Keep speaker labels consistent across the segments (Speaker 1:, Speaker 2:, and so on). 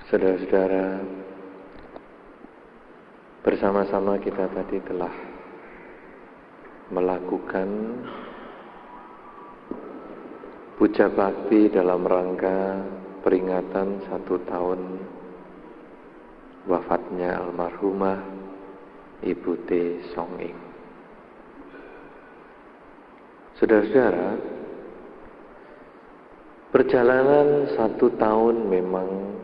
Speaker 1: Saudara-saudara, bersama-sama kita tadi telah melakukan puja bakti dalam rangka peringatan 1 tahun wafatnya almarhumah Ibu T. Song Ing. Saudara-saudara, perjalanan 1 tahun memang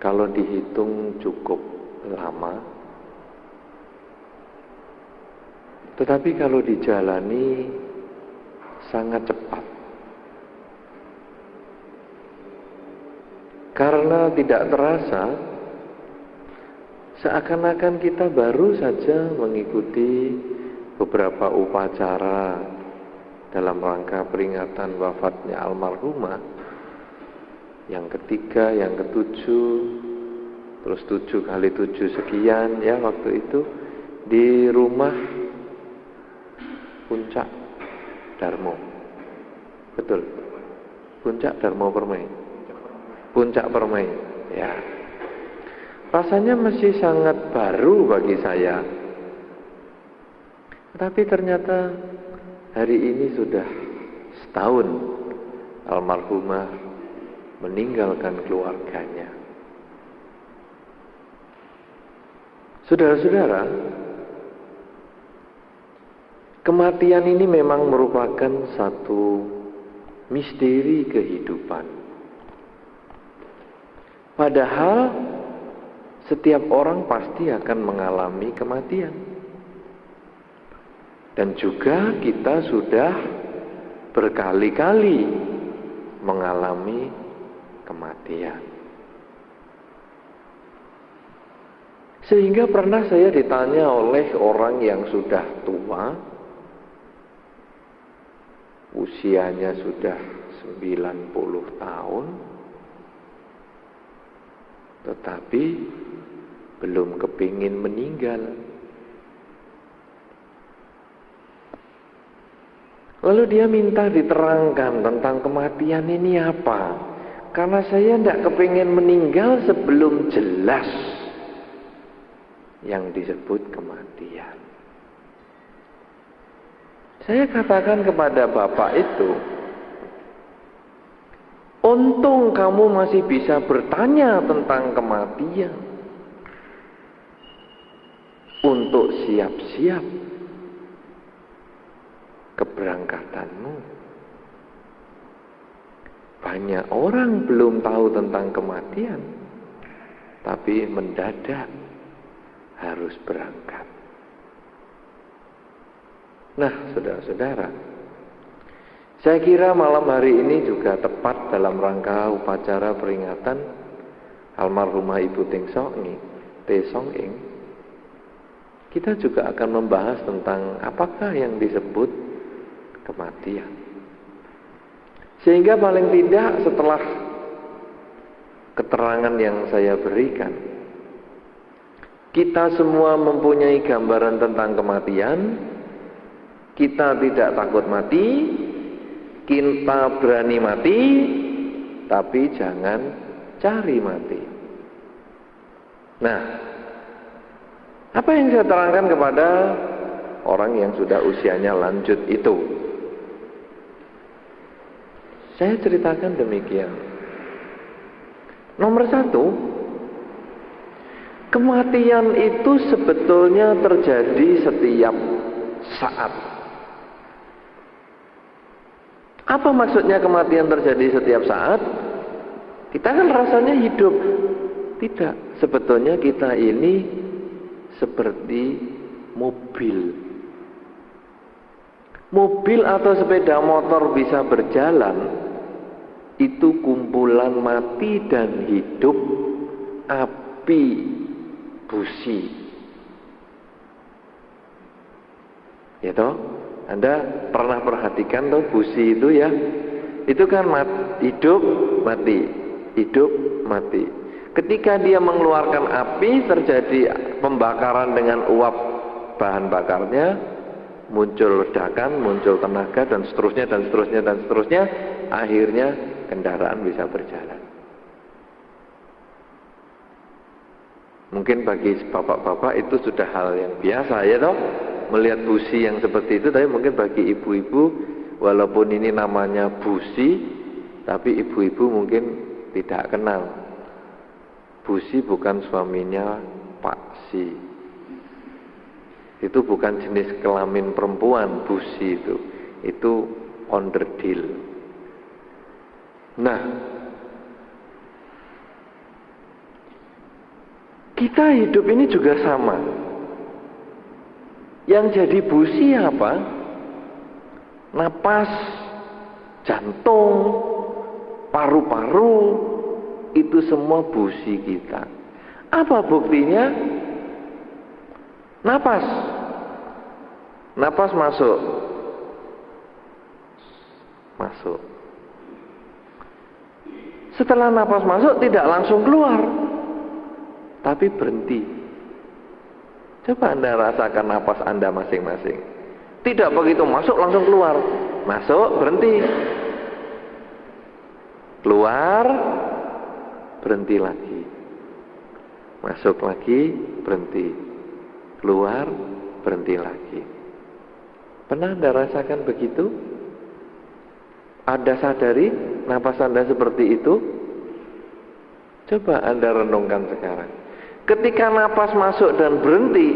Speaker 1: kalau dihitung cukup lama, tetapi kalau dijalani sangat cepat. Karena tidak terasa, seakan-akan kita baru saja mengikuti beberapa upacara dalam rangka peringatan wafatnya almarhumah. Yang ketiga, yang ketujuh, terus 7 kali 7 sekian ya waktu itu di rumah Puncak Darmo. Betul. Puncak Darmo Permai. Puncak Permai. Ya. Rasanya masih sangat baru bagi saya. Tapi ternyata hari ini sudah setahun almarhumah meninggalkan keluarganya. Saudara-saudara, kematian ini memang merupakan satu misteri kehidupan. Padahal setiap orang pasti akan mengalami kematian. Dan juga kita sudah berkali-kali mengalami kematian. Sehingga pernah saya ditanya oleh orang yang sudah tua, usianya sudah 90 tahun, tetapi belum kepingin meninggal. Lalu dia minta diterangkan tentang kematian ini apa? Karena saya tidak kepingin meninggal sebelum jelas yang disebut kematian. Saya katakan kepada bapak itu, untung kamu masih bisa bertanya tentang kematian untuk siap-siap keberangkatanmu. Banyak orang belum tahu tentang kematian, tapi mendadak harus berangkat. Nah, saudara-saudara, saya kira malam hari ini juga tepat dalam rangka upacara peringatan almarhumah Ibu T. Song Ing. Kita juga akan membahas tentang apakah yang disebut kematian. Sehingga paling tidak setelah keterangan yang saya berikan, kita semua mempunyai gambaran tentang kematian. Kita tidak takut mati, kita berani mati, tapi jangan cari mati. Nah, apa yang saya terangkan kepada orang yang sudah usianya lanjut itu? Saya ceritakan demikian. Nomor 1, kematian itu sebetulnya terjadi setiap saat. Apa maksudnya kematian terjadi setiap saat? Kita kan rasanya hidup. Tidak, sebetulnya kita ini seperti mobil. Mobil atau sepeda motor bisa berjalan, itu kumpulan mati dan hidup, api, busi. Ya toh? Anda pernah perhatikan toh busi itu ya? Itu kan hidup, mati, hidup, mati. Ketika dia mengeluarkan api, terjadi pembakaran dengan uap bahan bakarnya, muncul ledakan, muncul tenaga, dan seterusnya, dan seterusnya, dan seterusnya. Akhirnya kendaraan bisa berjalan. Mungkin bagi bapak-bapak itu sudah hal yang biasa ya toh, melihat busi yang seperti itu. Tapi mungkin bagi ibu-ibu, walaupun ini namanya busi, tapi ibu-ibu mungkin tidak kenal. Busi bukan suaminya Pak Si. Itu bukan jenis kelamin perempuan, busi itu. Itu onderdil. Nah, kita hidup ini juga sama. Yang jadi busi apa? Napas, jantung, paru-paru, itu semua busi kita. Apa buktinya? Napas. Napas masuk. Masuk. Setelah napas masuk tidak langsung keluar, tapi berhenti. Coba Anda rasakan napas Anda masing-masing. Tidak begitu masuk langsung keluar. Masuk, berhenti. Keluar, berhenti lagi. Masuk lagi, berhenti. Keluar, berhenti lagi. Pernah Anda rasakan begitu? Anda sadari napas Anda seperti itu? Coba Anda renungkan sekarang. Ketika napas masuk dan berhenti,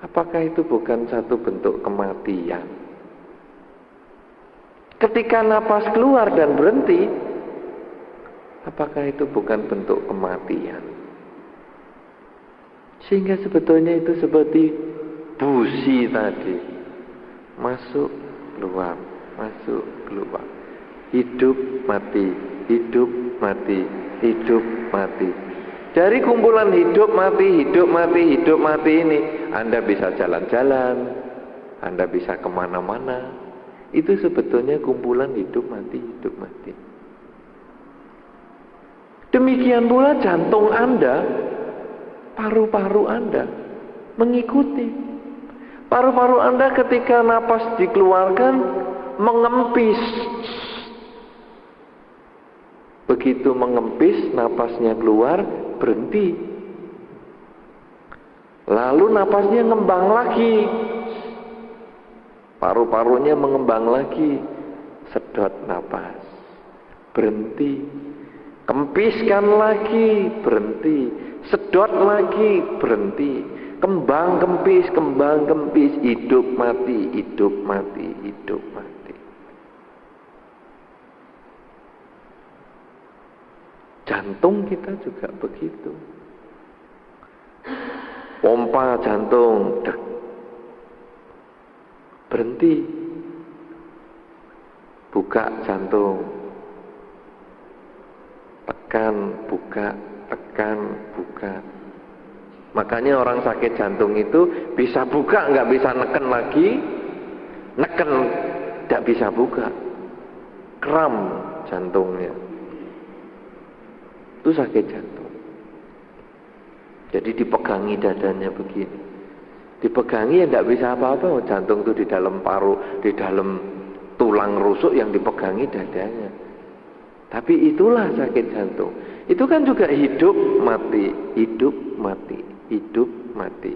Speaker 1: apakah itu bukan satu bentuk kematian? Ketika napas keluar dan berhenti, apakah itu bukan bentuk kematian? Sehingga sebetulnya itu seperti busi tadi. Masuk, keluar, masuk, keluar. Hidup, mati, hidup, mati, hidup, mati. Dari kumpulan hidup, mati, hidup, mati, hidup, mati ini, Anda bisa jalan-jalan, Anda bisa kemana-mana. Itu sebetulnya kumpulan hidup, mati, hidup, mati. Demikian pula jantung Anda, paru-paru Anda mengikuti. Paru-paru Anda ketika napas dikeluarkan mengempis. Begitu mengempis, napasnya keluar, berhenti. Lalu napasnya ngembang lagi. Paru-parunya mengembang lagi. Sedot napas, berhenti. Kempiskan lagi, berhenti. Sedot lagi, berhenti. Kembang kempis, hidup mati, hidup mati, hidup mati. Jantung kita juga begitu. Pompa jantung, dek. Berhenti. Buka jantung. Tekan, buka, tekan, buka. Makanya orang sakit jantung itu bisa buka, nggak bisa neken lagi. Neken, nggak bisa buka. Kram jantungnya. Itu sakit jantung. Jadi dipegangi dadanya begini. Dipegangi ya nggak bisa apa-apa. Jantung itu di dalam paru, di dalam tulang rusuk yang dipegangi dadanya. Tapi itulah sakit jantung. Itu kan juga hidup mati, hidup mati, hidup mati.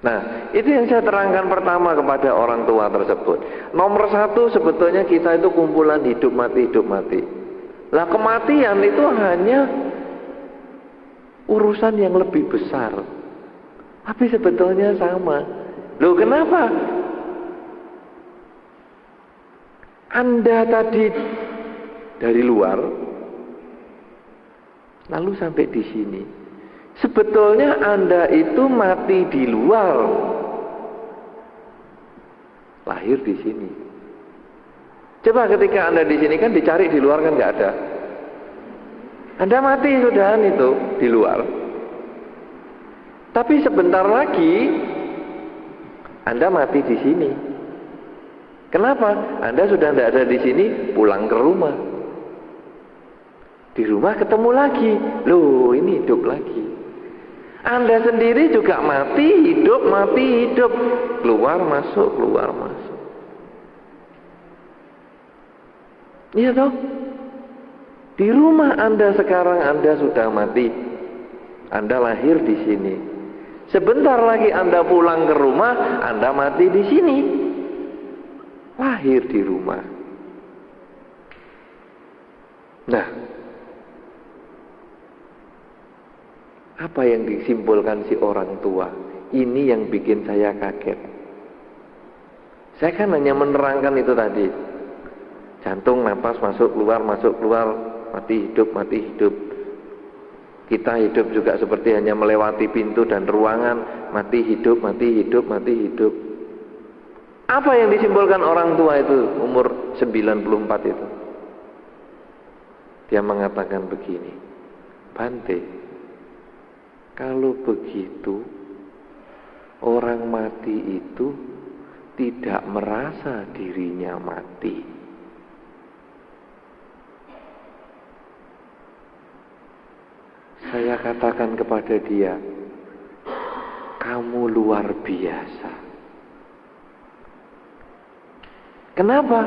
Speaker 1: Nah, itu yang saya terangkan pertama kepada orang tua tersebut. Nomor satu sebetulnya kita itu kumpulan hidup mati, hidup mati. Lah kematian itu hanya urusan yang lebih besar. Tapi sebetulnya sama. Loh kenapa? Anda tadi dari luar, lalu sampai di sini. Sebetulnya Anda itu mati di luar, lahir di sini. Coba ketika Anda di sini kan dicari di luar kan nggak ada. Anda mati sudahan itu di luar. Tapi sebentar lagi Anda mati di sini. Kenapa? Anda sudah tidak ada di sini, pulang ke rumah. Di rumah ketemu lagi. Loh, ini hidup lagi. Anda sendiri juga mati, hidup, mati, hidup. Keluar, masuk, keluar, masuk. Iya toh? Di rumah Anda sekarang Anda sudah mati. Anda lahir di sini. Sebentar lagi Anda pulang ke rumah, Anda mati di sini. Lahir di rumah. Nah, apa yang disimpulkan si orang tua? Ini yang bikin saya kaget. Saya kan hanya menerangkan itu tadi. Jantung, napas, masuk, keluar, mati, hidup. Kita hidup juga seperti hanya melewati pintu dan ruangan, mati, hidup. Apa yang disimpulkan orang tua itu umur 94 itu? Dia mengatakan begini, Bante, kalau begitu orang mati itu tidak merasa dirinya mati. Saya katakan kepada dia, kamu luar biasa. Kenapa?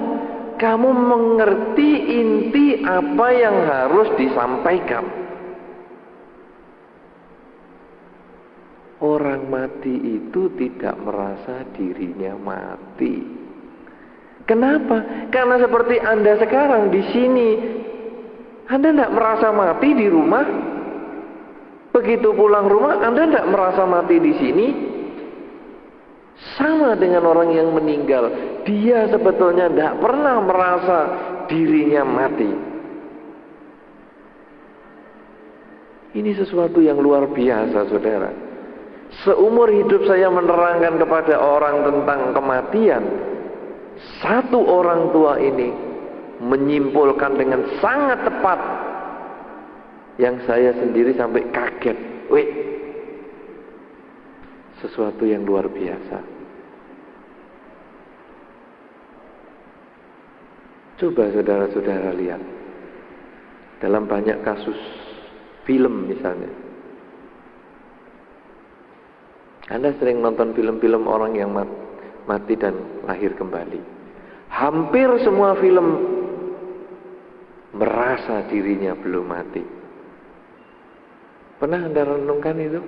Speaker 1: Kamu mengerti inti apa yang harus disampaikan. Orang mati itu tidak merasa dirinya mati. Kenapa? Karena seperti Anda sekarang di sini, Anda tidak merasa mati di rumah. Begitu pulang rumah, Anda tidak merasa mati di sini. Sama dengan orang yang meninggal, dia sebetulnya tidak pernah merasa dirinya mati. Ini sesuatu yang luar biasa, saudara. Seumur hidup saya menerangkan kepada orang tentang kematian. Satu orang tua ini menyimpulkan dengan sangat tepat, yang saya sendiri sampai kaget. Sesuatu yang luar biasa. Coba saudara-saudara lihat, dalam banyak kasus film misalnya, Anda sering nonton film-film orang yang mati dan lahir kembali. Hampir semua film merasa dirinya belum mati. Pernah Anda renungkan itu?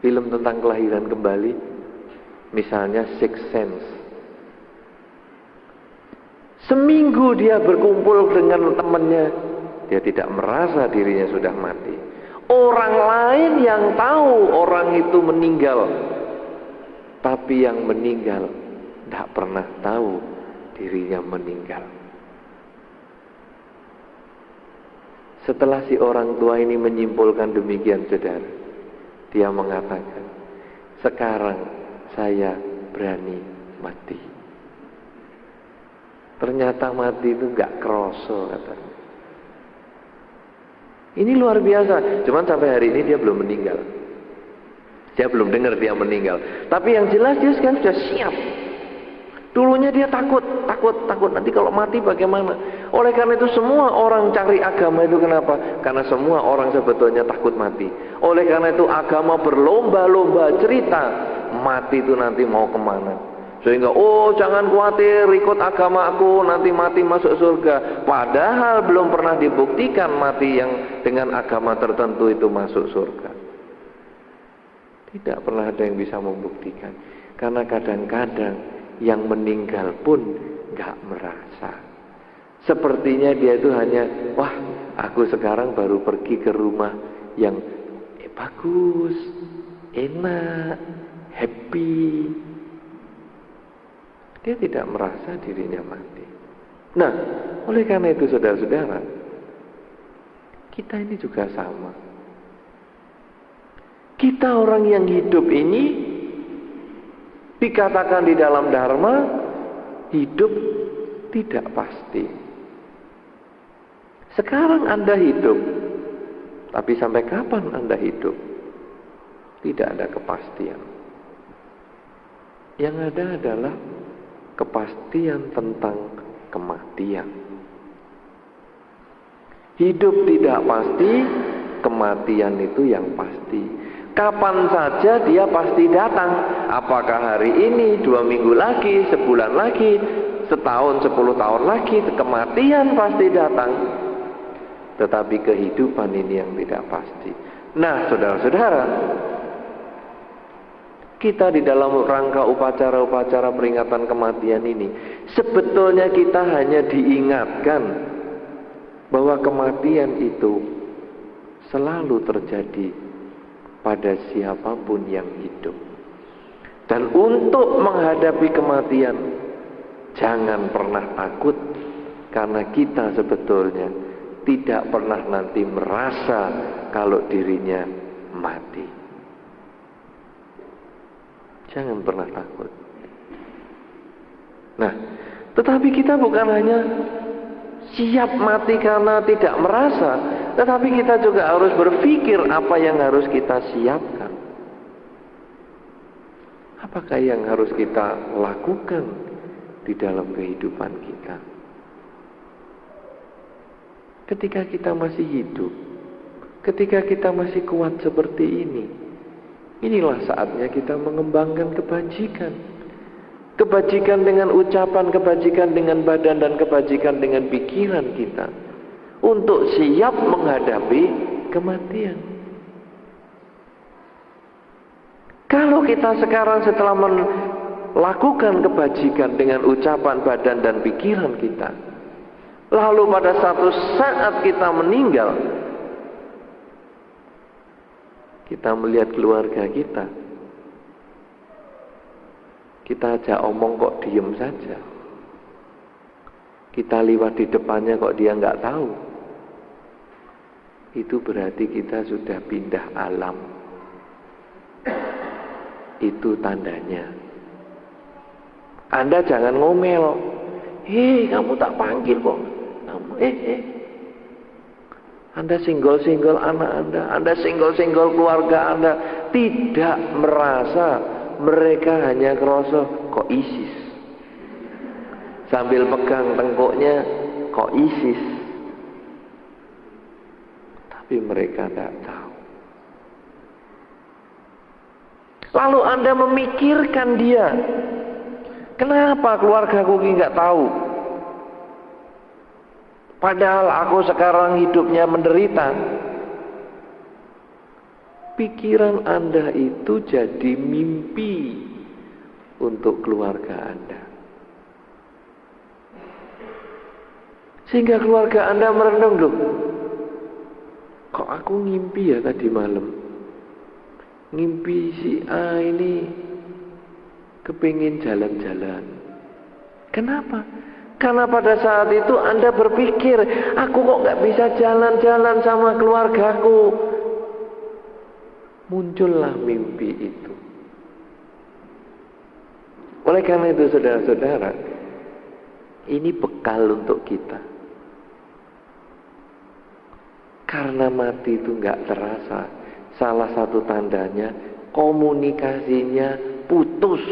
Speaker 1: Film tentang kelahiran kembali, misalnya Sixth Sense. Seminggu dia berkumpul dengan temannya, dia tidak merasa dirinya sudah mati. Orang lain yang tahu orang itu meninggal, tapi yang meninggal tidak pernah tahu dirinya meninggal. Setelah si orang tua ini menyimpulkan demikian, saudara, dia mengatakan, sekarang saya berani mati. Ternyata mati itu gak kroso, katanya. Ini luar biasa. Cuman sampai hari ini dia belum meninggal. Saya belum dengar dia meninggal. Tapi yang jelas dia sekarang sudah siap. Dulunya dia takut. Nanti kalau mati bagaimana? Oleh karena itu semua orang cari agama itu kenapa? Karena semua orang sebetulnya takut mati. Oleh karena itu agama berlomba-lomba cerita mati itu nanti mau kemana. Sehingga jangan khawatir, ikut agama aku, nanti mati masuk surga. Padahal belum pernah dibuktikan mati yang dengan agama tertentu itu masuk surga. Tidak pernah ada yang bisa membuktikan. Karena kadang-kadang yang meninggal pun gak merasa. Sepertinya dia itu hanya, aku sekarang baru pergi ke rumah yang bagus, enak, happy. Dia tidak merasa dirinya mati. Nah, oleh karena itu saudara-saudara, kita ini juga sama. Kita orang yang hidup ini dikatakan di dalam Dharma, hidup tidak pasti. Sekarang Anda hidup, tapi sampai kapan Anda hidup? Tidak ada kepastian. Yang ada adalah kepastian tentang kematian. Hidup tidak pasti, kematian itu yang pasti. Kapan saja dia pasti datang. Apakah hari ini, 2 minggu lagi, sebulan lagi, setahun, 10 tahun lagi, kematian pasti datang. Tetapi kehidupan ini yang tidak pasti. Nah, saudara-saudara, kita di dalam rangka upacara-upacara peringatan kematian ini, sebetulnya kita hanya diingatkan bahwa kematian itu selalu terjadi pada siapapun yang hidup. Dan untuk menghadapi kematian, jangan pernah takut, karena kita sebetulnya tidak pernah nanti merasa kalau dirinya mati. Jangan pernah takut. Nah, tetapi kita bukan hanya siap mati karena tidak merasa, tetapi kita juga harus berpikir apa yang harus kita siapkan. Apakah yang harus kita lakukan di dalam kehidupan kita? Ketika kita masih hidup, ketika kita masih kuat seperti ini, inilah saatnya kita mengembangkan kebajikan. Kebajikan dengan ucapan, kebajikan dengan badan, dan kebajikan dengan pikiran kita, untuk siap menghadapi kematian. Kalau kita sekarang setelah melakukan kebajikan dengan ucapan, badan, dan pikiran kita, lalu pada satu saat kita meninggal, kita melihat keluarga kita, kita ajak omong kok diem saja. Kita lewat di depannya kok dia nggak tahu. Itu berarti kita sudah pindah alam. Itu tandanya. Anda jangan ngomel. Hei, kamu tak panggil kok. Anda singgol-singgol anak Anda singgol-singgol keluarga Anda, tidak merasa. Mereka hanya kerasa kok ISIS. Sambil pegang tengkuknya, kok ISIS. Tapi mereka tidak tahu. Lalu Anda memikirkan dia, kenapa keluargaku nggak tahu? Padahal aku sekarang hidupnya menderita. Pikiran Anda itu jadi mimpi untuk keluarga Anda. Sehingga keluarga Anda merenung, loh, kok aku ngimpi ya tadi malam? Ngimpi si A ini kepingin jalan-jalan. Kenapa? Karena pada saat itu Anda berpikir, aku kok gak bisa jalan-jalan sama keluargaku. Muncullah mimpi itu. Oleh karena itu, saudara-saudara, ini bekal untuk kita. Karena mati itu gak terasa. Salah satu tandanya komunikasinya putus.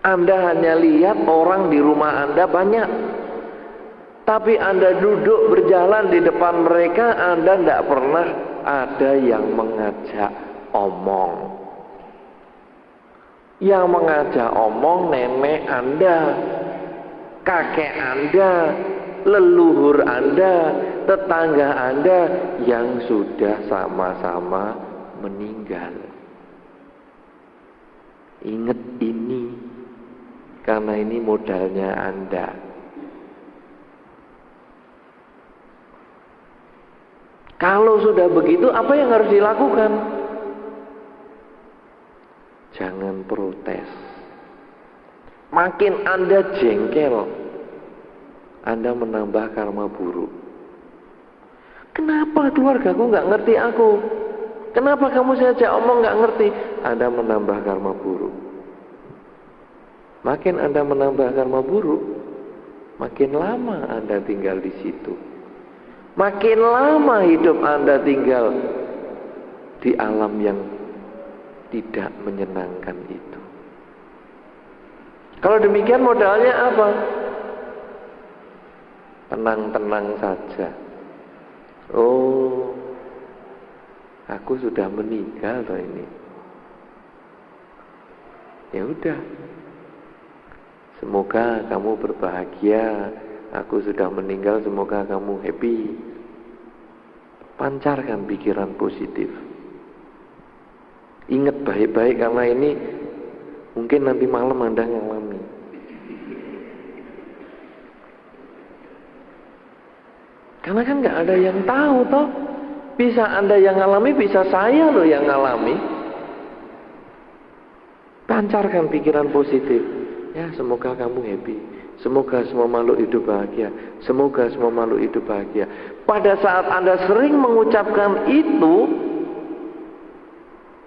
Speaker 1: Anda hanya lihat orang di rumah Anda banyak, tapi Anda duduk berjalan di depan mereka, Anda tidak pernah ada yang mengajak omong. Yang mengajak omong nenek Anda, kakek Anda, leluhur Anda, tetangga Anda yang sudah sama-sama meninggal. Ingat ini, karena ini modalnya Anda. Kalau sudah begitu, apa yang harus dilakukan? Jangan protes. Makin Anda jengkel, Anda menambah karma buruk. Kenapa keluargaku nggak ngerti aku? Kenapa kamu saya ajak omong nggak ngerti? Anda menambah karma buruk. Makin Anda menambah karma buruk, makin lama Anda tinggal di situ. Makin lama hidup Anda tinggal di alam yang tidak menyenangkan itu. Kalau demikian modalnya apa? Tenang-tenang saja. Oh, aku sudah meninggal toh ini. Ya udah. Semoga kamu berbahagia. Aku sudah meninggal, semoga kamu happy. Pancarkan pikiran positif. Ingat baik-baik karena ini mungkin nanti malam Anda ngalami. Karena kan nggak ada yang tahu toh. Bisa Anda yang ngalami, bisa saya loh yang ngalami. Pancarkan pikiran positif. Ya, semoga kamu happy. Semoga semua makhluk hidup bahagia. Semoga semua makhluk hidup bahagia. Pada saat Anda sering mengucapkan itu,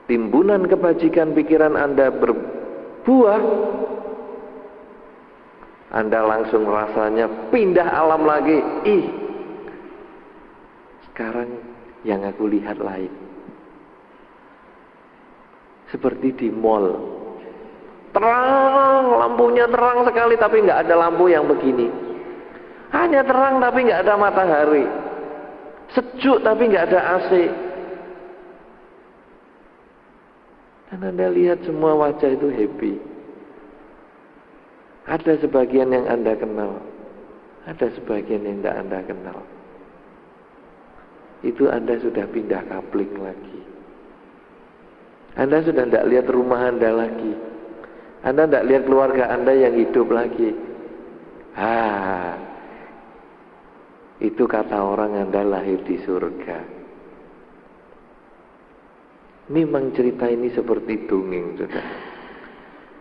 Speaker 1: timbunan kebajikan pikiran Anda berbuah, Anda langsung rasanya pindah alam lagi. Ih, sekarang yang aku lihat lain. Seperti di mall. Terang, lampunya terang sekali tapi nggak ada lampu yang begini. Hanya terang tapi nggak ada matahari. Sejuk tapi nggak ada AC. Dan Anda lihat semua wajah itu happy. Ada sebagian yang Anda kenal, ada sebagian yang tidak Anda kenal. Itu Anda sudah pindah kapling lagi. Anda sudah tidak lihat rumah Anda lagi. Anda tidak lihat keluarga Anda yang hidup lagi. Itu kata orang Anda lahir di surga. Memang cerita ini seperti dongeng, sudah.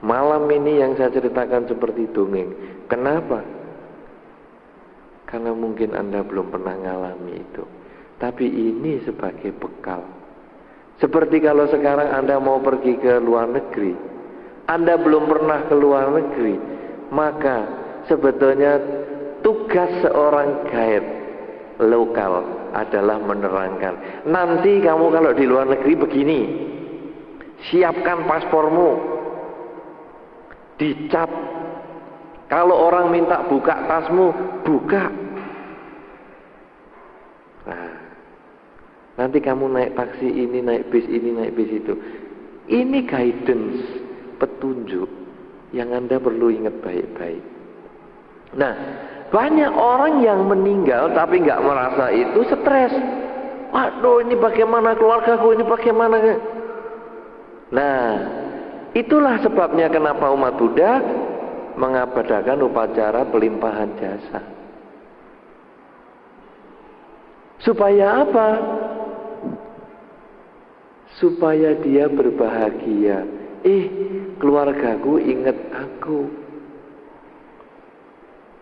Speaker 1: Malam ini yang saya ceritakan seperti dongeng. Kenapa? Karena mungkin Anda belum pernah ngalami itu. Tapi ini sebagai bekal. Seperti kalau sekarang Anda mau pergi ke luar negeri, Anda belum pernah ke luar negeri, maka sebetulnya tugas seorang guide lokal adalah menerangkan. Nanti kamu kalau di luar negeri begini, siapkan paspormu, dicap. Kalau orang minta buka tasmu, buka. Nah, nanti kamu naik taksi ini, naik bis ini, naik bis itu. Ini guidance, petunjuk yang Anda perlu ingat baik-baik. Nah, banyak orang yang meninggal tapi nggak merasa itu stres. Waduh, ini bagaimana keluargaku, ini bagaimana? Nah, itulah sebabnya kenapa umat Buddha mengadakan upacara pelimpahan jasa. Supaya apa? Supaya dia berbahagia. Keluargaku ingat aku.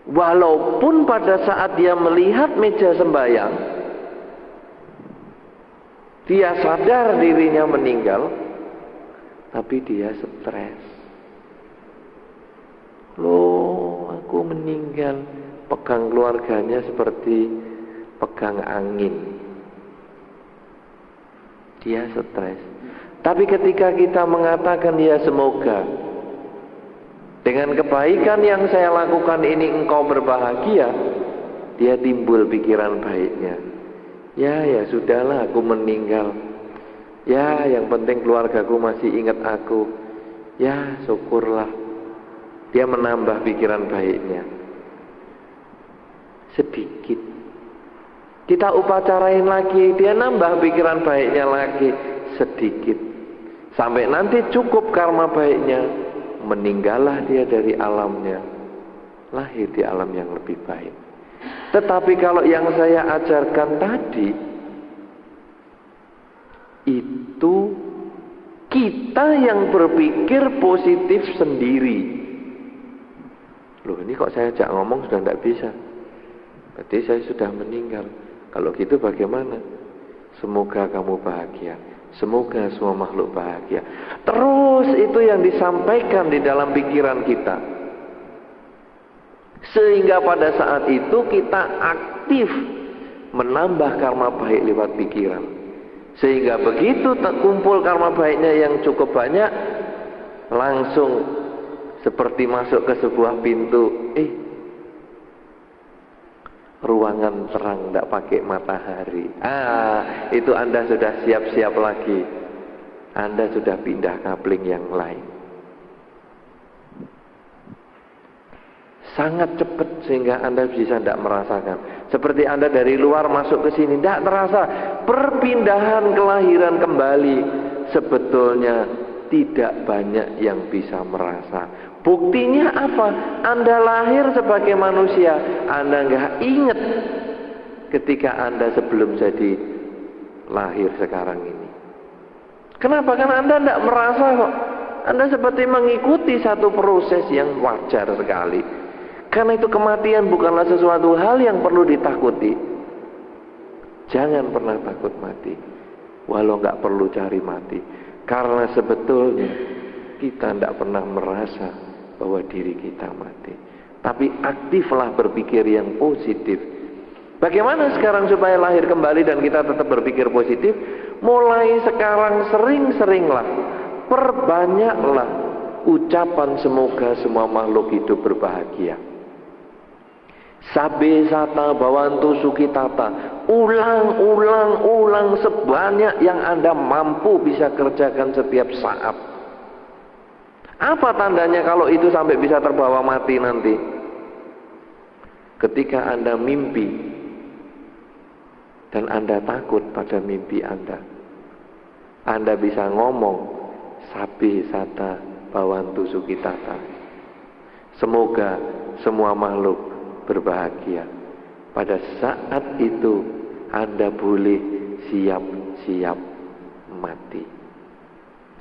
Speaker 1: Walaupun pada saat dia melihat meja sembahyang, dia sadar dirinya meninggal, tapi dia stres. Loh, aku meninggal. Pegang keluarganya seperti pegang angin. Dia stres. Tapi ketika kita mengatakan ya semoga dengan kebaikan yang saya lakukan ini engkau berbahagia, dia timbul pikiran baiknya. Ya sudahlah, aku meninggal. Ya, yang penting keluargaku masih ingat aku. Ya, syukurlah. Dia menambah pikiran baiknya. Sedikit. Kita upacarain lagi, dia nambah pikiran baiknya lagi. Sedikit. Sampai nanti cukup karma baiknya, meninggallah dia dari alamnya, lahir di alam yang lebih baik. Tetapi kalau yang saya ajarkan tadi, itu kita yang berpikir positif sendiri. Loh, ini kok saya ajak ngomong sudah tidak bisa. Berarti saya sudah meninggal. Kalau gitu bagaimana? Semoga kamu bahagia. Semoga semua makhluk bahagia. Terus itu yang disampaikan di dalam pikiran kita. Sehingga pada saat itu kita aktif menambah karma baik lewat pikiran. Sehingga begitu terkumpul karma baiknya yang cukup banyak, langsung seperti masuk ke sebuah pintu. Ruangan terang, tidak pakai matahari. Itu Anda sudah siap-siap lagi. Anda sudah pindah kapling yang lain. Sangat cepat sehingga Anda bisa tidak merasakan. Seperti Anda dari luar masuk ke sini, tidak terasa. perpindahan kelahiran kembali, sebetulnya tidak banyak yang bisa merasa. Buktinya apa? Anda lahir sebagai manusia, Anda nggak ingat ketika Anda sebelum jadi lahir sekarang ini. Kenapa? Karena Anda tidak merasa kok. Anda seperti mengikuti satu proses yang wajar sekali. Karena itu kematian bukanlah sesuatu hal yang perlu ditakuti. Jangan pernah takut mati, walau nggak perlu cari mati. Karena sebetulnya kita tidak pernah merasa bahwa diri kita mati. Tapi aktiflah berpikir yang positif. Bagaimana sekarang supaya lahir kembali dan kita tetap berpikir positif? Mulai sekarang sering-seringlah, perbanyaklah ucapan semoga semua makhluk hidup berbahagia. Sabe sata bawantu sukitata. Ulang sebanyak yang Anda mampu bisa kerjakan setiap saat. Apa tandanya kalau itu sampai bisa terbawa mati nanti? Ketika Anda mimpi dan Anda takut pada mimpi Anda bisa ngomong sabe sata bawantu sukitata. Semoga semua makhluk berbahagia. Pada saat itu Anda boleh siap-siap mati.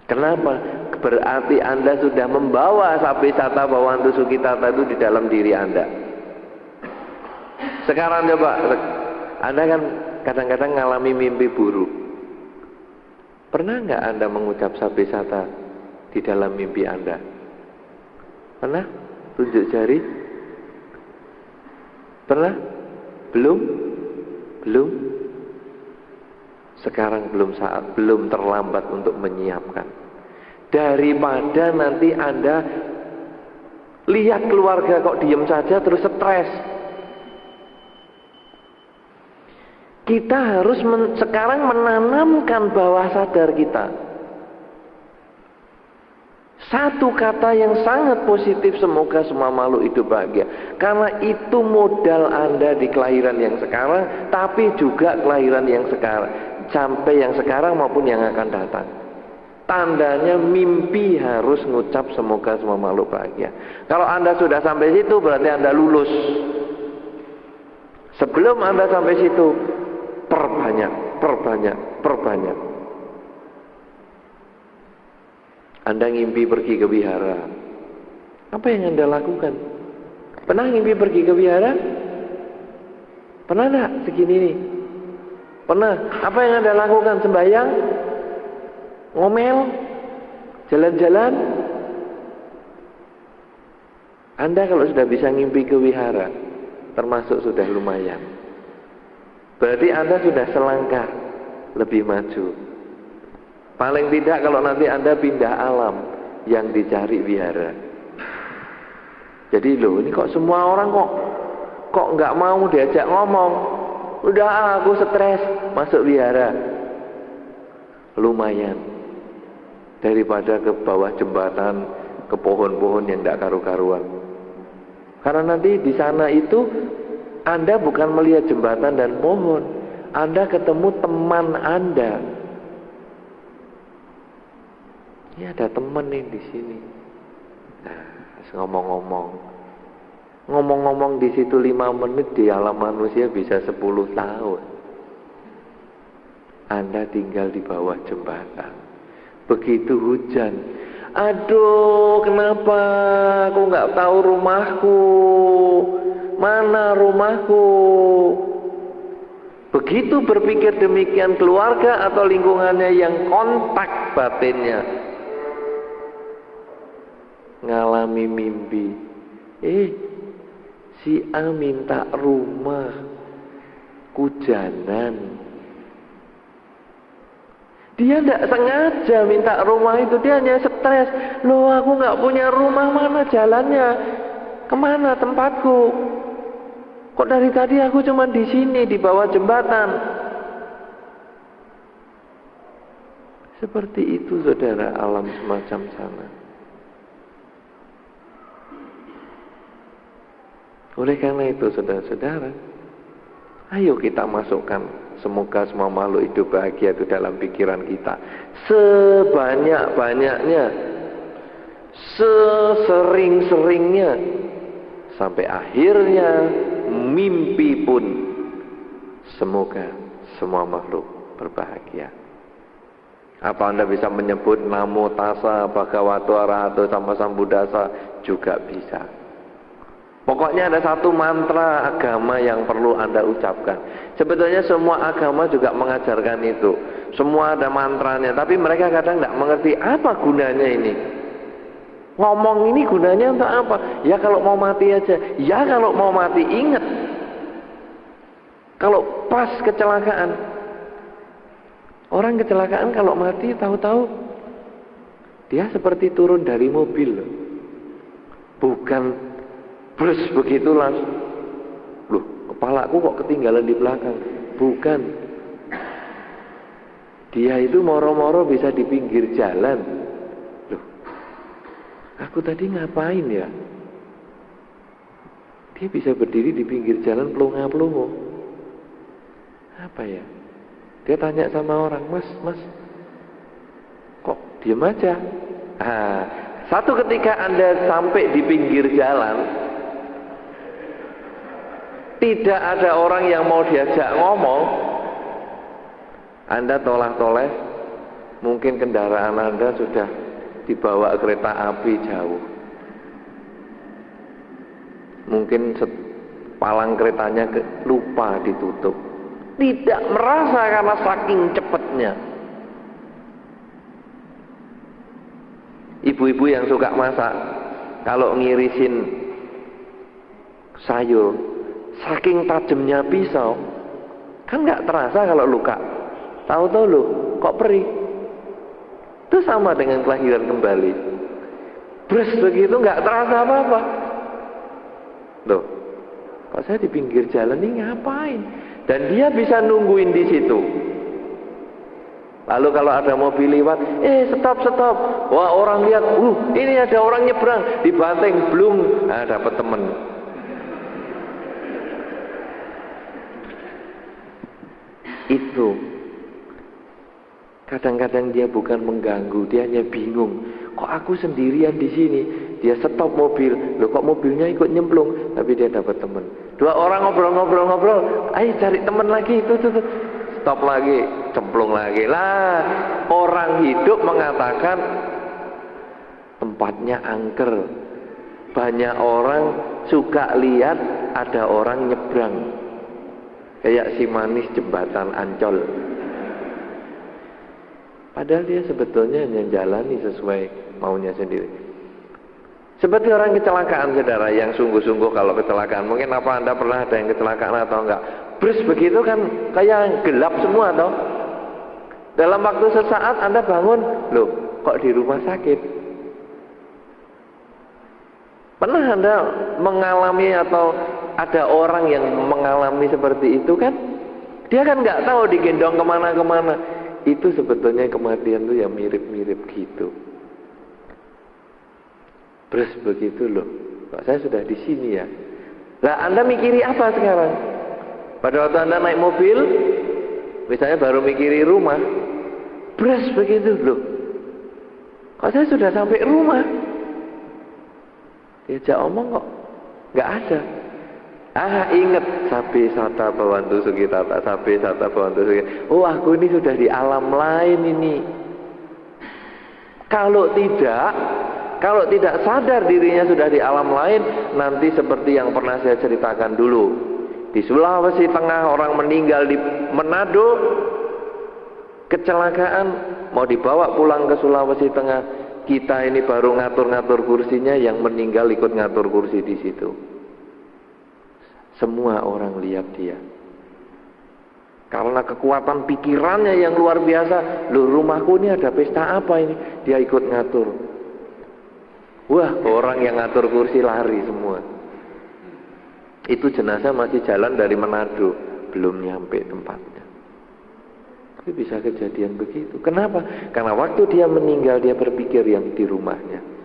Speaker 1: Kenapa? Berarti Anda sudah membawa sabe sata bawantu sukitata itu di dalam diri Anda. Sekarang coba, Anda kan kadang-kadang ngalami mimpi buruk. Pernah nggak Anda mengucap sabe sata di dalam mimpi Anda? Pernah? Tunjuk jari. Pernah? Belum? Sekarang belum terlambat untuk menyiapkan. Daripada nanti Anda lihat keluarga kok diem saja terus stres. Kita harus sekarang menanamkan bawah sadar kita satu kata yang sangat positif, semoga semua makhluk hidup bahagia. Karena itu modal Anda di kelahiran yang sekarang, tapi juga kelahiran yang sekarang, sampai yang sekarang maupun yang akan datang. Tandanya mimpi harus ngucap semoga semua makhluk bahagia. Kalau Anda sudah sampai situ berarti Anda lulus. Sebelum Anda sampai situ, perbanyak. Anda ngimpi pergi ke wihara. Apa yang Anda lakukan? Pernah ngimpi pergi ke wihara? Pernah enggak segini nih? Pernah. Apa yang Anda lakukan? Sembahyang? Ngomel? Jalan-jalan? Anda kalau sudah bisa ngimpi ke wihara, termasuk sudah lumayan. Berarti Anda sudah selangkah lebih maju. Paling tidak kalau nanti Anda pindah alam yang dicari wihara. Jadi loh, ini kok semua orang kok nggak mau diajak ngomong. Udah aku stres masuk wihara. Lumayan. Daripada ke bawah jembatan, ke pohon-pohon yang tidak karu-karuan. Karena nanti di sana itu Anda bukan melihat jembatan dan pohon, Anda ketemu teman Anda. Ya ada teman nih di sini. Nah, ngomong-ngomong di situ 5 menit, di alam manusia bisa 10 tahun. Anda tinggal di bawah jembatan. Begitu hujan, aduh kenapa aku nggak tahu rumahku? Mana rumahku? Begitu berpikir demikian keluarga atau lingkungannya yang kontak batinnya ngalami mimpi, si A minta rumah, hujanan. Dia tidak sengaja minta rumah itu, dia hanya stres. Loh, aku nggak punya rumah, mana jalannya? Kemana tempatku? Kok dari tadi aku cuma di sini, di bawah jembatan? Seperti itu saudara, alam semacam sana. Oleh karena itu saudara-saudara, Ayo kita masukkan, semoga semua makhluk hidup bahagia itu dalam pikiran kita sebanyak-banyaknya, sesering-seringnya, sampai akhirnya mimpi pun semoga semua makhluk berbahagia. Apa Anda bisa menyebut namo tassa bhagavato arahato sama sambuddhassa? Juga bisa. Pokoknya ada satu mantra agama yang perlu Anda ucapkan. Sebetulnya semua agama juga mengajarkan itu. Semua ada mantranya, tapi mereka kadang tidak mengerti apa gunanya ini. Ngomong ini gunanya untuk apa? Ya kalau mau mati aja. Ya kalau mau mati ingat. Kalau pas kecelakaan, orang kecelakaan kalau mati tahu-tahu dia seperti turun dari mobil. Bukan brus begitu langsung. Loh, kepalaku kok ketinggalan di belakang. Bukan. Dia itu moro-moro bisa di pinggir jalan. Loh, aku tadi ngapain ya? Dia bisa berdiri di pinggir jalan pelongo-pelongo. Apa ya? Dia tanya sama orang, mas, kok diem aja? Satu ketika Anda sampai di pinggir jalan, tidak ada orang yang mau diajak ngomong, Anda tolak-toleh, mungkin kendaraan Anda sudah dibawa kereta api jauh. Mungkin palang keretanya lupa ditutup. Tidak merasa karena saking cepatnya. Ibu-ibu yang suka masak, kalau ngirisin sayur, saking tajamnya pisau, kan nggak terasa kalau luka. Tahu-tahu loh, kok perih. Itu sama dengan kelahiran kembali. Brus begitu nggak terasa apa-apa. Loh, kok saya di pinggir jalan ini ngapain? Dan dia bisa nungguin di situ. Lalu kalau ada mobil lewat, stop. Wah, orang lihat, ini ada orang nyebrang, dibanting, blung, dapat temen. Itu. Kadang-kadang dia bukan mengganggu, dia hanya bingung. Kok aku sendirian di sini? Dia stop mobil, loh kok mobilnya ikut nyemplung, tapi dia dapat teman. Dua orang ngobrol, ayo cari teman lagi, itu. Stop lagi, cemplung lagi. Lah, orang hidup mengatakan tempatnya angker. Banyak orang suka lihat ada orang nyebrang. Kayak si manis jembatan Ancol. Padahal dia sebetulnya hanya jalani sesuai maunya sendiri. Seperti orang kecelakaan, saudara, yang sungguh-sungguh kalau kecelakaan. Mungkin apa Anda pernah ada yang kecelakaan atau enggak? Brus begitu kan kayak gelap semua toh. Dalam waktu sesaat Anda bangun, loh kok di rumah sakit? Pernah Anda mengalami atau ada orang yang mengalami seperti itu kan? Dia kan nggak tahu digendong kemana-kemana. Itu sebetulnya kematian itu yang mirip-mirip gitu. Terus begitu loh. Kok saya sudah di sini ya? Lah Anda mikiri apa sekarang? Pada waktu Anda naik mobil, misalnya baru mikiri rumah, terus begitu loh. Kok saya sudah sampai rumah? Diajak omong kok nggak ada. Ingat sabe sata bawantu sugitata, sabe sata bawantu sugitata. Oh, aku ini sudah di alam lain ini. Kalau tidak sadar dirinya sudah di alam lain, nanti seperti yang pernah saya ceritakan dulu. Di Sulawesi Tengah orang meninggal di Manado, kecelakaan, mau dibawa pulang ke Sulawesi Tengah, kita ini baru ngatur-ngatur kursinya, yang meninggal ikut ngatur kursi di situ. Semua orang lihat dia. Karena kekuatan pikirannya yang luar biasa. Loh, rumahku ini ada pesta apa ini? Dia ikut ngatur. Wah, orang yang ngatur kursi lari semua. Itu jenazah masih jalan dari Manado, belum nyampe tempatnya. Tapi bisa kejadian begitu. Kenapa? Karena waktu dia meninggal, dia berpikir yang di rumahnya.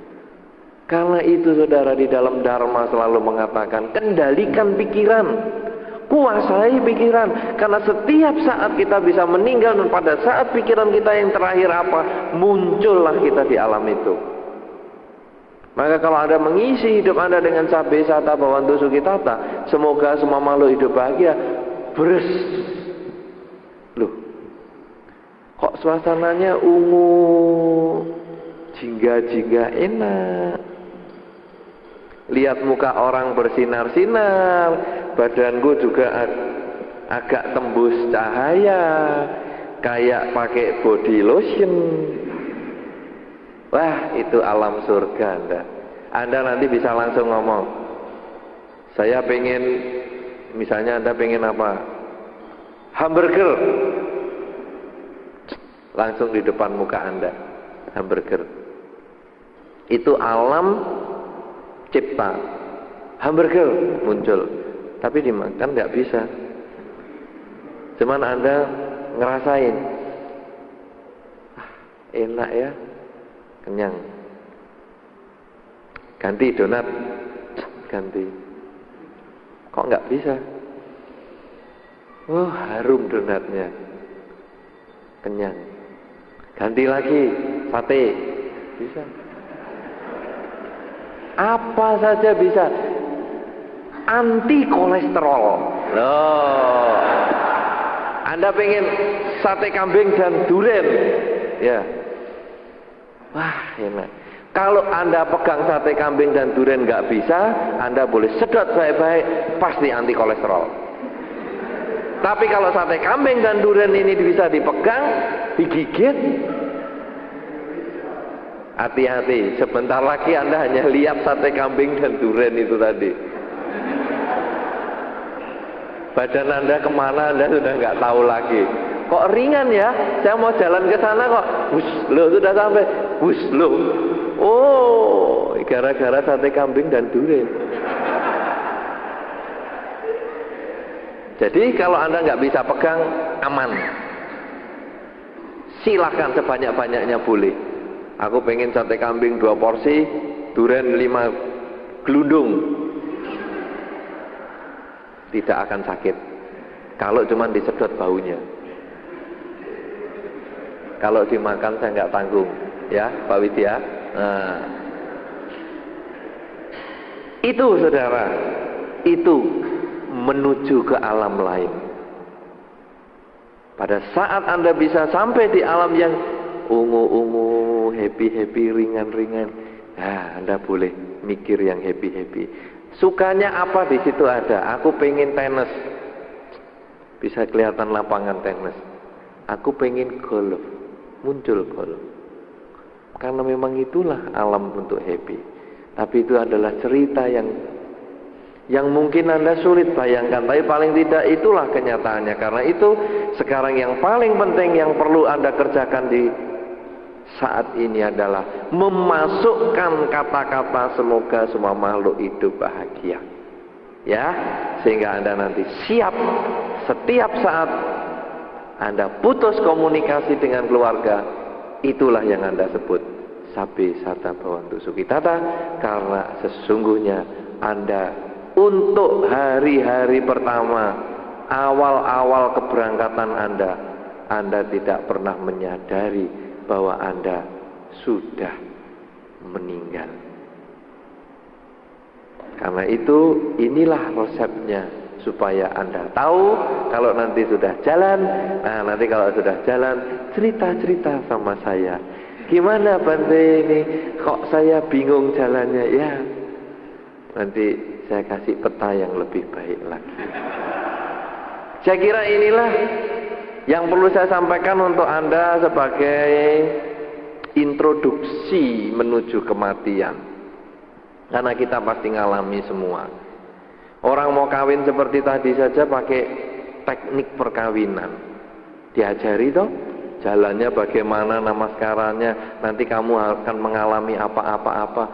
Speaker 1: Karena itu saudara, di dalam Dharma selalu mengatakan, kendalikan pikiran. Kuasai pikiran, karena setiap saat kita bisa meninggal, dan pada saat pikiran kita yang terakhir apa, muncullah kita di alam itu. Maka kalau Anda mengisi hidup Anda dengan Sabbe Sata Bhavantu Sukhitata, semoga semua makhluk hidup bahagia, beres. Loh, kok suasananya ungu, jingga-jingga enak. Lihat muka orang bersinar-sinar, badanku juga agak tembus cahaya, kayak pakai body lotion. Wah, itu alam surga Anda. Anda nanti bisa langsung ngomong, saya pengen, misalnya Anda pengen apa? Hamburger. Langsung di depan muka Anda, hamburger. Itu alam cipta, hamburger muncul, tapi dimakan nggak bisa. Cuman Anda ngerasain, enak ya, kenyang. Ganti donat, ganti. Kok nggak bisa? Oh, harum donatnya, kenyang. Ganti lagi, sate, bisa. Apa saja bisa. Anti kolesterol. Loh. Anda pengen sate kambing dan durian, ya. Wah, enak. Kalau Anda pegang sate kambing dan durian nggak bisa, Anda boleh sedot baik-baik, pasti anti kolesterol. Tapi kalau sate kambing dan durian ini bisa dipegang, digigit, hati-hati, sebentar lagi Anda hanya lihat sate kambing dan durian itu tadi. Badan Anda kemana Anda sudah nggak tahu lagi. Kok ringan ya? Saya mau jalan ke sana kok. Wus, lo sudah sampai. Wus, lo. Oh, gara-gara sate kambing dan durian. Jadi kalau Anda nggak bisa pegang, aman. Silakan sebanyak-banyaknya boleh. Aku pengen sate kambing 2 porsi, durian 5 gelundung. Tidak akan sakit kalau cuma disedot baunya. Kalau dimakan saya nggak tanggung, ya Pak Widya. Nah, itu saudara, itu menuju ke alam lain. Pada saat Anda bisa sampai di alam yang ungu-ungu, happy-happy, ringan-ringan, nah Anda boleh mikir yang happy-happy. Sukanya apa di situ ada. Aku pengen tenis, bisa kelihatan lapangan tenis. Aku pengen golf, muncul golf. Karena memang itulah alam untuk happy. Tapi itu adalah cerita yang mungkin Anda sulit bayangkan, tapi paling tidak itulah kenyataannya. Karena itu sekarang yang paling penting yang perlu Anda kerjakan di saat ini adalah memasukkan kata-kata semoga semua makhluk hidup bahagia, ya, sehingga Anda nanti siap setiap saat Anda putus komunikasi dengan keluarga, itulah yang Anda sebut Sabbe Sata Bhavantu Sukhitata. Karena sesungguhnya Anda untuk hari-hari pertama, awal-awal keberangkatan Anda tidak pernah menyadari bahwa Anda sudah meninggal. Karena itu inilah resepnya, supaya Anda tahu kalau nanti sudah jalan. Nah, nanti kalau sudah jalan, cerita-cerita sama saya. Gimana Bante ini? Kok saya bingung jalannya? Ya, nanti saya kasih peta yang lebih baik lagi. Saya kira inilah yang perlu saya sampaikan untuk Anda sebagai introduksi menuju kematian. Karena kita pasti ngalami semua. Orang mau kawin seperti tadi saja pakai teknik perkawinan. Diajari toh, jalannya bagaimana, namaskaranya, nanti kamu akan mengalami apa-apa-apa.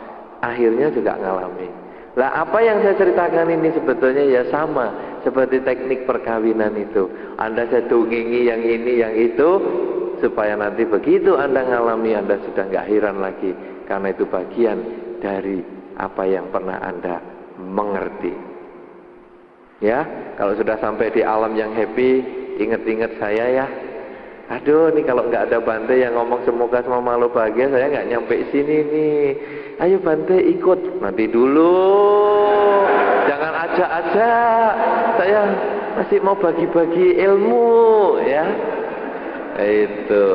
Speaker 1: Akhirnya juga ngalami. Lah apa yang saya ceritakan ini sebetulnya ya sama seperti teknik perkawinan itu. Anda saya dongengi yang ini, yang itu, supaya nanti begitu Anda ngalami, Anda sudah nggak heran lagi. Karena itu bagian dari apa yang pernah Anda mengerti. Ya, kalau sudah sampai di alam yang happy, ingat-ingat saya ya. Aduh, ini kalau nggak ada Bante yang ngomong semoga semua makhluk bahagia, saya nggak nyampe sini nih. Ayo Bante ikut, nanti dulu. Jangan ajak-ajak. Saya masih mau bagi-bagi ilmu, ya. Itu.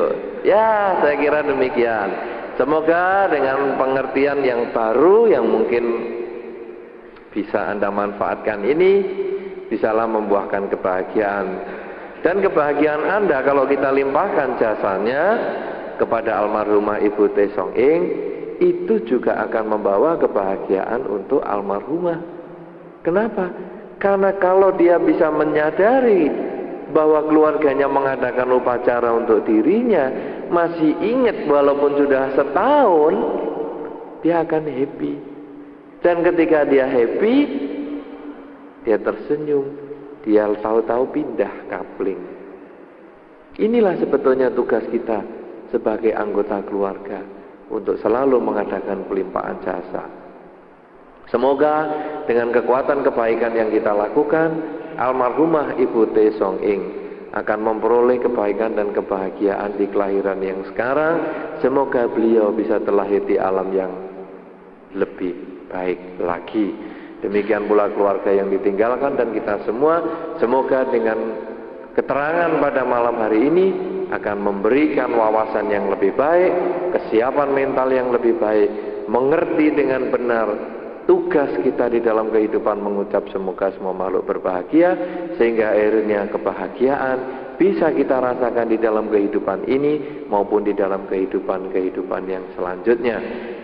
Speaker 1: Ya, saya kira demikian. Semoga dengan pengertian yang baru yang mungkin bisa Anda manfaatkan ini, bisalah membuahkan kebahagiaan. Dan kebahagiaan Anda kalau kita limpahkan jasanya kepada almarhumah Ibu T. Song Ing, itu juga akan membawa kebahagiaan untuk almarhumah. Kenapa? Karena kalau dia bisa menyadari bahwa keluarganya mengadakan upacara untuk dirinya, masih ingat walaupun sudah setahun, dia akan happy. Dan ketika dia happy, dia tersenyum, dia tahu-tahu pindah kapling. Inilah sebetulnya tugas kita sebagai anggota keluarga, untuk selalu mengadakan pelimpahan jasa. Semoga dengan kekuatan kebaikan yang kita lakukan, almarhumah Ibu T. Song Ing akan memperoleh kebaikan dan kebahagiaan di kelahiran yang sekarang. Semoga beliau bisa terlahir di alam yang lebih baik lagi. Demikian pula keluarga yang ditinggalkan dan kita semua. Semoga dengan keterangan pada malam hari ini akan memberikan wawasan yang lebih baik, kesiapan mental yang lebih baik, mengerti dengan benar tugas kita di dalam kehidupan, mengucap semoga semua makhluk berbahagia, sehingga akhirnya kebahagiaan bisa kita rasakan di dalam kehidupan ini maupun di dalam kehidupan yang selanjutnya.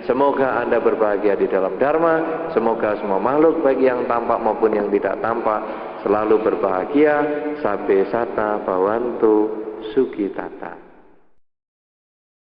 Speaker 1: Semoga Anda berbahagia di dalam Dharma. Semoga semua makhluk baik yang tampak maupun yang tidak tampak selalu berbahagia. Sabbe sata bhavantu sukitata.